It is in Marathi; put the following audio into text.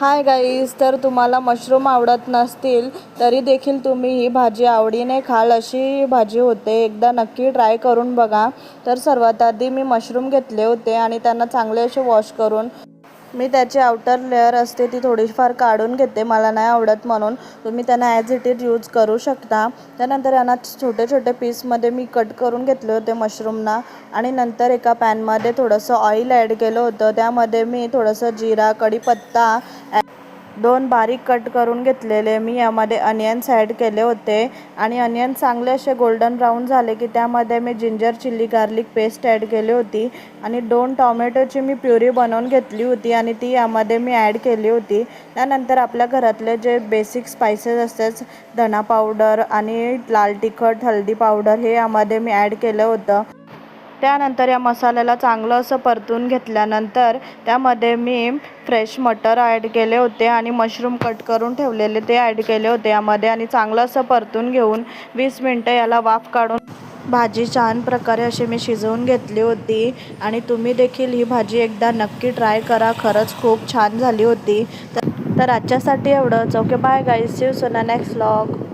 हाय गाईज, तर तुम्हाला मशरूम आवडत नसतील तरी देखील तुम्ही ही भाजी आवडीने खाल अशी भाजी होते. एकदा नक्की ट्राय करून बघा. तर सर्वात आधी मी मशरूम घेतले होते आणि त्यांना चांगले असे वॉश करून मी त्याची आउटर लेअर असते ती थोडीफार काढून घेते. मला नाही आवडत म्हणून तुम्ही त्यांना ॲज इट इज यूज करू शकता. त्यानंतर यांना छोटे छोटे पीसमध्ये मी कट करून घेतले होते मशरूमना आणि नंतर एका पॅनमध्ये थोडंसं ऑइल ॲड केलं होतं. त्यामध्ये मी थोडंसं जिरा, कढीपत्ता, 2 बारीक कट करून घेतलेले मी यामध्ये अनियन्स ॲड केले होते आणि अनियन चांगले असे गोल्डन ब्राऊन झाले की त्यामध्ये मी ginger chilli garlic paste add केली होती आणि 2 टोमॅटोची मी प्युरी बनवून घेतली होती आणि ती यामध्ये मी ॲड केली होती. त्यानंतर आपल्या घरातले जे बेसिक स्पायसेस असतात, धना पावडर आणि लाल तिखट, हळदी पावडर हे यामध्ये मी ॲड केलं होतं. त्यानंतर या मसाल्याला चांगलं असं परतून घेतल्यानंतर त्यामध्ये मी फ्रेश मटर ॲड केले होते आणि मशरूम कट करून ठेवलेले ते ॲड केले होते यामध्ये आणि चांगलं असं परतून घेऊन 20 मिनटं याला वाफ काढून भाजी छान प्रकारे अशी मी शिजवून घेतली होती. आणि तुम्ही देखील ही भाजी एकदा नक्की ट्राय करा, खरंच खूप छान झाली होती. तर आजच्यासाठी एवढंच. Okay, bye guys, see you soon next vlog.